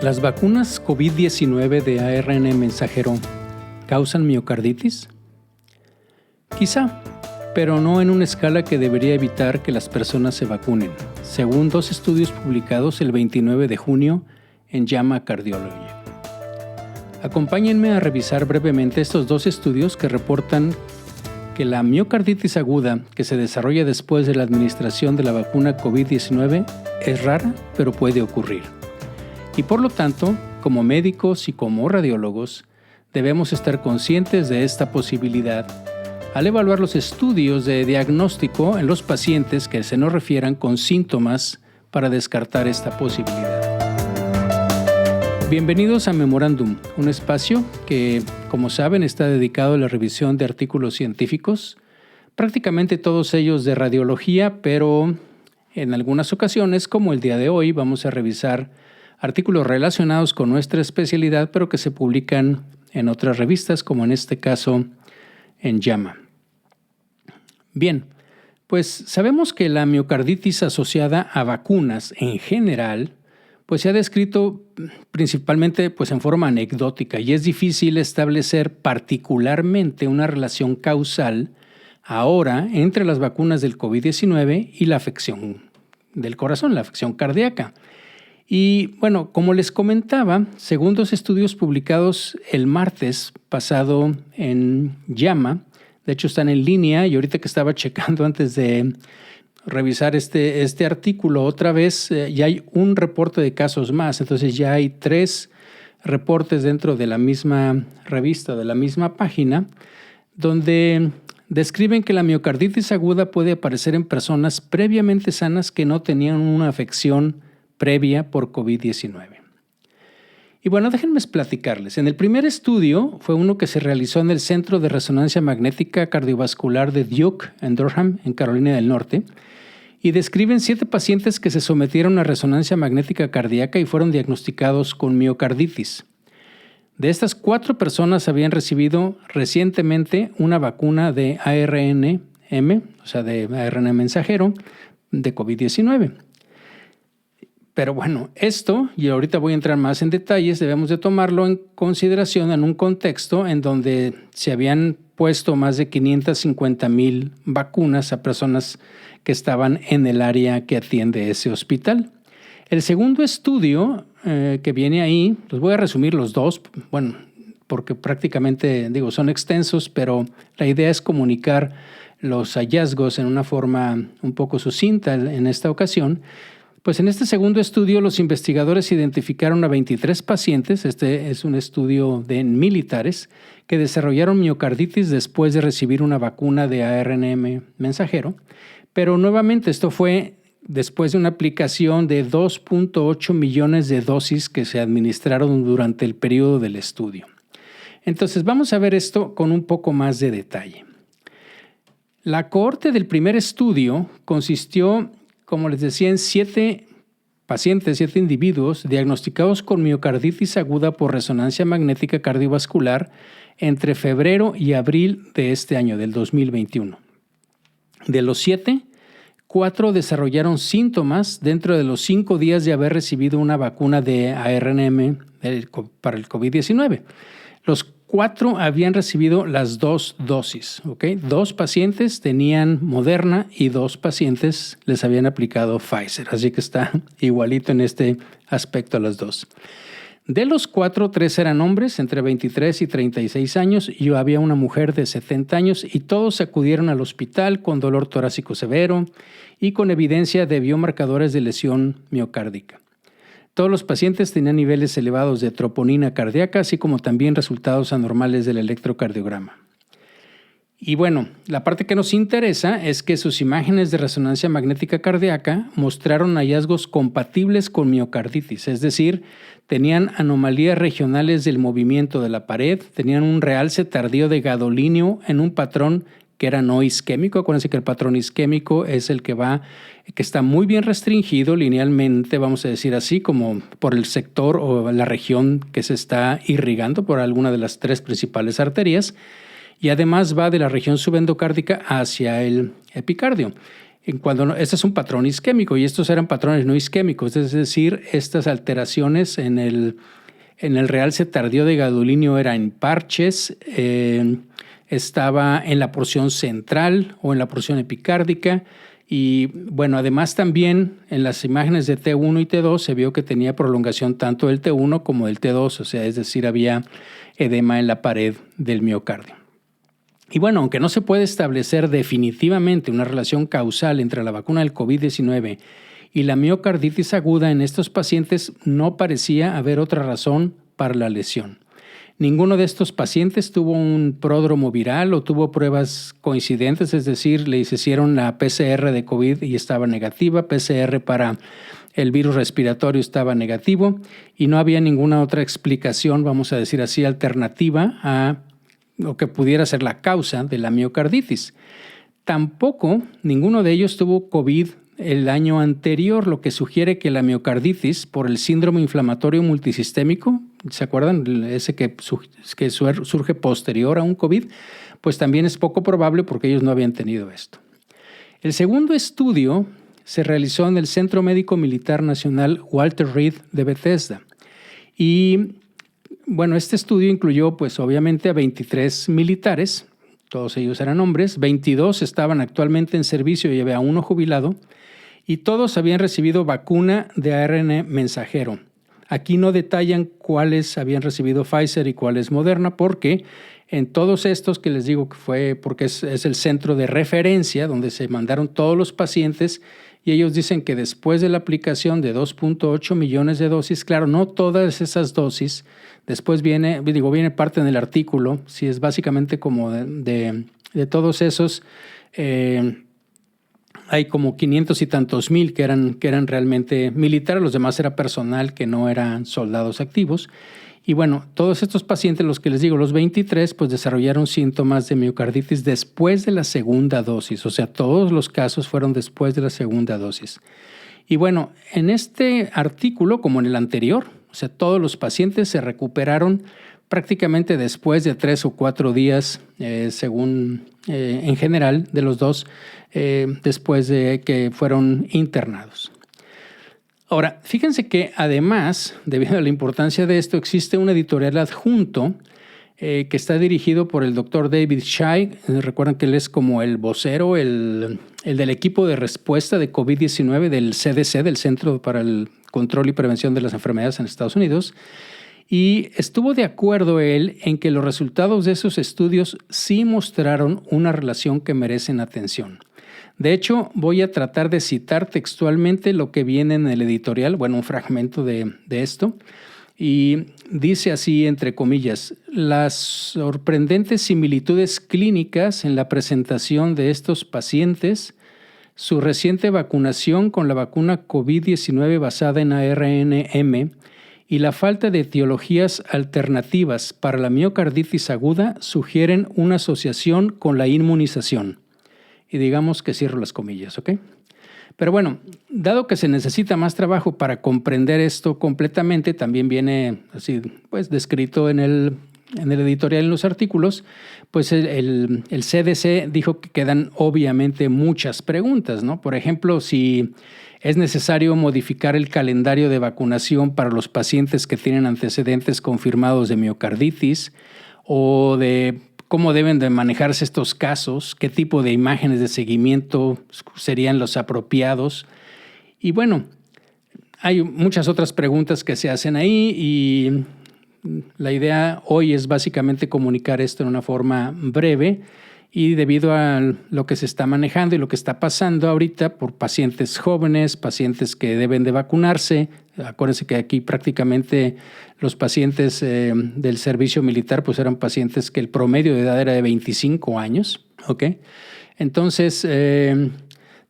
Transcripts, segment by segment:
¿Las vacunas COVID-19 de ARN mensajero causan miocarditis? Quizá, pero no en una escala que debería evitar que las personas se vacunen, según dos estudios publicados el 29 de junio en JAMA Cardiology. Acompáñenme a revisar brevemente estos dos estudios que reportan que la miocarditis aguda que se desarrolla después de la administración de la vacuna COVID-19 es rara, pero puede ocurrir. Y por lo tanto, como médicos y como radiólogos, debemos estar conscientes de esta posibilidad al evaluar los estudios de diagnóstico en los pacientes que se nos refieran con síntomas para descartar esta posibilidad. Bienvenidos a Memorándum, un espacio que, como saben, está dedicado a la revisión de artículos científicos, prácticamente todos ellos de radiología, pero en algunas ocasiones, como el día de hoy, vamos a revisar artículos relacionados con nuestra especialidad, pero que se publican en otras revistas, como en este caso en JAMA. Bien, pues sabemos que la miocarditis asociada a vacunas en general, pues se ha descrito principalmente pues en forma anecdótica y es difícil establecer particularmente una relación causal ahora entre las vacunas del COVID-19 y la afección del corazón, la afección cardíaca. Y bueno, como les comentaba, según dos estudios publicados el martes pasado en JAMA, de hecho están en línea y ahorita que estaba checando antes de revisar este artículo otra vez, ya hay un reporte de casos más, entonces ya hay 3 reportes dentro de la misma revista, de la misma página, donde describen que la miocarditis aguda puede aparecer en personas previamente sanas que no tenían una afección previa por COVID-19. Y bueno, déjenme platicarles. En el primer estudio fue uno que se realizó en el Centro de Resonancia Magnética Cardiovascular de Duke, en Durham, en Carolina del Norte, y describen 7 pacientes que se sometieron a resonancia magnética cardíaca y fueron diagnosticados con miocarditis. De estas 4 personas habían recibido recientemente una vacuna de ARNM, o sea, de ARN mensajero, de COVID-19. Pero bueno, esto, y ahorita voy a entrar más en detalles, debemos de tomarlo en consideración en un contexto en donde se habían puesto más de 550,000 vacunas a personas que estaban en el área que atiende ese hospital. El segundo estudio que viene ahí, los voy a resumir los dos, bueno, porque prácticamente, son extensos, pero la idea es comunicar los hallazgos en una forma un poco sucinta en esta ocasión. Pues en este segundo estudio los investigadores identificaron a 23 pacientes, este es un estudio de militares, que desarrollaron miocarditis después de recibir una vacuna de ARNM mensajero, pero nuevamente esto fue después de una aplicación de 2.8 millones de dosis que se administraron durante el periodo del estudio. Entonces vamos a ver esto con un poco más de detalle. La cohorte del primer estudio consistió, como les decía, en 7 pacientes, 7 individuos diagnosticados con miocarditis aguda por resonancia magnética cardiovascular entre febrero y abril de este año, del 2021. De los 7, 4 desarrollaron síntomas dentro de los 5 días de haber recibido una vacuna de ARNM para el COVID-19. Los 4 habían recibido las 2 dosis, ¿ok? 2 pacientes tenían Moderna y 2 pacientes les habían aplicado Pfizer, así que está igualito en este aspecto a las 2. De los 4, 3 eran hombres entre 23 y 36 años y había una mujer de 70 años y todos acudieron al hospital con dolor torácico severo y con evidencia de biomarcadores de lesión miocárdica. Todos los pacientes tenían niveles elevados de troponina cardíaca, así como también resultados anormales del electrocardiograma. Y bueno, la parte que nos interesa es que sus imágenes de resonancia magnética cardíaca mostraron hallazgos compatibles con miocarditis, es decir, tenían anomalías regionales del movimiento de la pared, tenían un realce tardío de gadolinio en un patrón que era no isquémico. Acuérdense que el patrón isquémico es el que está muy bien restringido linealmente, vamos a decir así, como por el sector o la región que se está irrigando por alguna de las 3 principales arterias, y además va de la región subendocárdica hacia el epicardio. Este es un patrón isquémico y estos eran patrones no isquémicos, es decir, estas alteraciones en el realce tardío de gadolinio era en parches, estaba en la porción central o en la porción epicárdica. Y bueno, además también en las imágenes de T1 y T2 se vio que tenía prolongación tanto del T1 como del T2, o sea, es decir, había edema en la pared del miocardio. Y bueno, aunque no se puede establecer definitivamente una relación causal entre la vacuna del COVID-19 y la miocarditis aguda en estos pacientes, no parecía haber otra razón para la lesión. Ninguno de estos pacientes tuvo un pródromo viral o tuvo pruebas coincidentes, es decir, les hicieron la PCR de COVID y estaba negativa, PCR para el virus respiratorio estaba negativo y no había ninguna otra explicación, vamos a decir así, alternativa a lo que pudiera ser la causa de la miocarditis. Tampoco ninguno de ellos tuvo COVID el año anterior, lo que sugiere que la miocarditis por el síndrome inflamatorio multisistémico, ¿se acuerdan? Ese que surge posterior a un COVID, pues también es poco probable porque ellos no habían tenido esto. El segundo estudio se realizó en el Centro Médico Militar Nacional Walter Reed de Bethesda. Y bueno, este estudio incluyó pues obviamente a 23 militares, todos ellos eran hombres, 22 estaban actualmente en servicio y había uno jubilado, y todos habían recibido vacuna de ARN mensajero. Aquí no detallan cuáles habían recibido Pfizer y cuáles Moderna, porque en todos estos que les digo que fue porque es el centro de referencia donde se mandaron todos los pacientes y ellos dicen que después de la aplicación de 2.8 millones de dosis, claro, no todas esas dosis, después viene parte en el artículo, si es básicamente como de todos esos, hay como 500 y tantos mil que eran realmente militares, los demás era personal que no eran soldados activos. Y bueno, todos estos pacientes, los que les digo, los 23, pues desarrollaron síntomas de miocarditis después de la segunda dosis. O sea, todos los casos fueron después de la segunda dosis. Y bueno, en este artículo, como en el anterior, o sea, todos los pacientes se recuperaron prácticamente después de 3 o 4 días, según en general, de los dos, después de que fueron internados. Ahora, fíjense que además, debido a la importancia de esto, existe un editorial adjunto que está dirigido por el doctor David Shai. Recuerdan que él es como el vocero, el del equipo de respuesta de COVID-19 del CDC, del Centro para el Control y Prevención de las Enfermedades en Estados Unidos. Y estuvo de acuerdo él en que los resultados de esos estudios sí mostraron una relación que merecen atención. De hecho, voy a tratar de citar textualmente lo que viene en el editorial, bueno, un fragmento de esto, y dice así, entre comillas, las sorprendentes similitudes clínicas en la presentación de estos pacientes, su reciente vacunación con la vacuna COVID-19 basada en ARNM y la falta de etiologías alternativas para la miocarditis aguda sugieren una asociación con la inmunización. Y digamos que cierro las comillas, ¿ok? Pero bueno, dado que se necesita más trabajo para comprender esto completamente, también viene así, pues, descrito en el editorial, en los artículos, pues el CDC dijo que quedan obviamente muchas preguntas, ¿no? Por ejemplo, si es necesario modificar el calendario de vacunación para los pacientes que tienen antecedentes confirmados de miocarditis o de cómo deben de manejarse estos casos, qué tipo de imágenes de seguimiento serían los apropiados. Y bueno, hay muchas otras preguntas que se hacen ahí y la idea hoy es básicamente comunicar esto en una forma breve y debido a lo que se está manejando y lo que está pasando ahorita por pacientes jóvenes, pacientes que deben de vacunarse. Acuérdense que aquí prácticamente los pacientes del servicio militar pues eran pacientes que el promedio de edad era de 25 años. ¿Ok? Entonces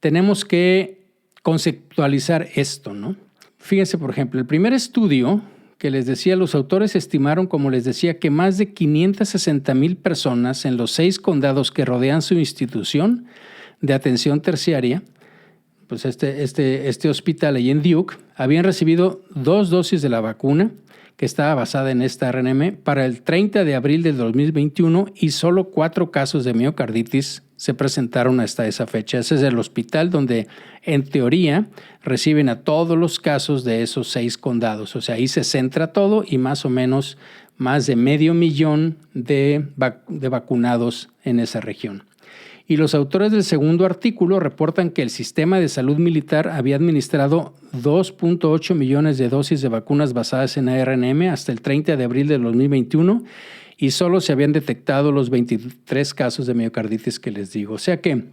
tenemos que conceptualizar esto, ¿no? Fíjense, por ejemplo, el primer estudio que les decía, los autores estimaron, como les decía, que más de 560,000 personas en los 6 condados que rodean su institución de atención terciaria, pues este hospital ahí en Duke, habían recibido 2 dosis de la vacuna que estaba basada en esta ARNM para el 30 de abril del 2021 y solo 4 casos de miocarditis se presentaron hasta esa fecha. Ese es el hospital donde, en teoría, reciben a todos los casos de esos 6 condados. O sea, ahí se centra todo y más o menos más de 500,000 de vacunados en esa región. Y los autores del segundo artículo reportan que el sistema de salud militar había administrado 2.8 millones de dosis de vacunas basadas en ARNM hasta el 30 de abril de 2021 y solo se habían detectado los 23 casos de miocarditis que les digo. O sea que,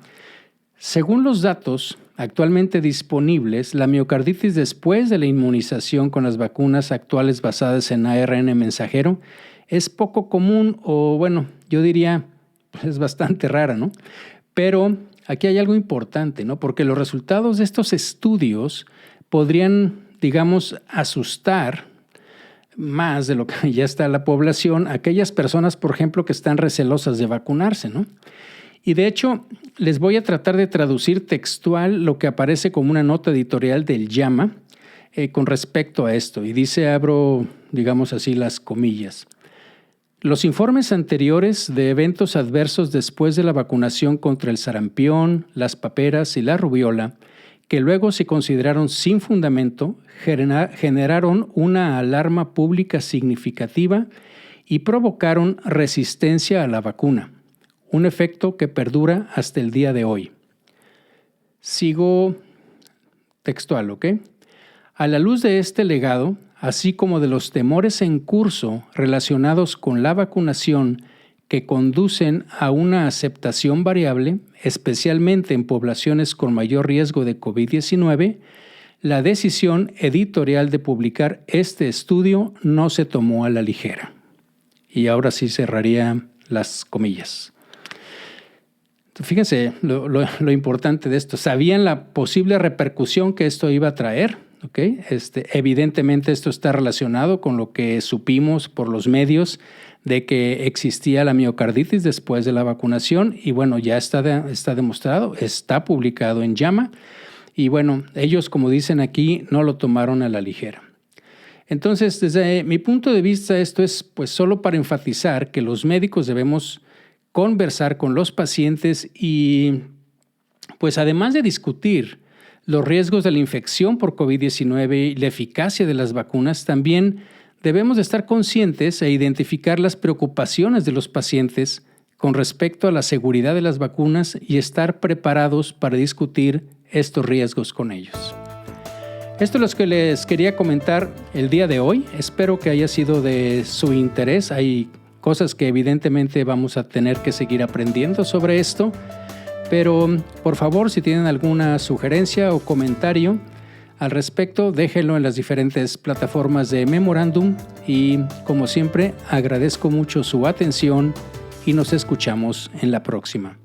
según los datos actualmente disponibles, la miocarditis después de la inmunización con las vacunas actuales basadas en ARN mensajero es poco común o, bueno, yo diría, pues es bastante rara, ¿no? Pero aquí hay algo importante, ¿no? Porque los resultados de estos estudios podrían, digamos, asustar más de lo que ya está la población, aquellas personas, por ejemplo, que están recelosas de vacunarse, ¿no? Y de hecho, les voy a tratar de traducir textual lo que aparece como una nota editorial del JAMA con respecto a esto. Y dice, abro, digamos así, las comillas. Los informes anteriores de eventos adversos después de la vacunación contra el sarampión, las paperas y la rubiola, que luego se consideraron sin fundamento, generaron una alarma pública significativa y provocaron resistencia a la vacuna, un efecto que perdura hasta el día de hoy. Sigo textual, ¿ok? A la luz de este legado, así como de los temores en curso relacionados con la vacunación que conducen a una aceptación variable, especialmente en poblaciones con mayor riesgo de COVID-19, la decisión editorial de publicar este estudio no se tomó a la ligera. Y ahora sí cerraría las comillas. Fíjense lo importante de esto. ¿Sabían la posible repercusión que esto iba a traer? ¿Okay? Evidentemente esto está relacionado con lo que supimos por los medios de que existía la miocarditis después de la vacunación y bueno, ya está demostrado, está publicado en JAMA y bueno, ellos como dicen aquí no lo tomaron a la ligera. Entonces, desde mi punto de vista esto es pues solo para enfatizar que los médicos debemos conversar con los pacientes y pues además de discutir los riesgos de la infección por COVID-19 y la eficacia de las vacunas, también debemos de estar conscientes e identificar las preocupaciones de los pacientes con respecto a la seguridad de las vacunas y estar preparados para discutir estos riesgos con ellos. Esto es lo que les quería comentar el día de hoy. Espero que haya sido de su interés. Hay cosas que evidentemente vamos a tener que seguir aprendiendo sobre esto. Pero, por favor, si tienen alguna sugerencia o comentario al respecto, déjenlo en las diferentes plataformas de Memorándum y, como siempre, agradezco mucho su atención y nos escuchamos en la próxima.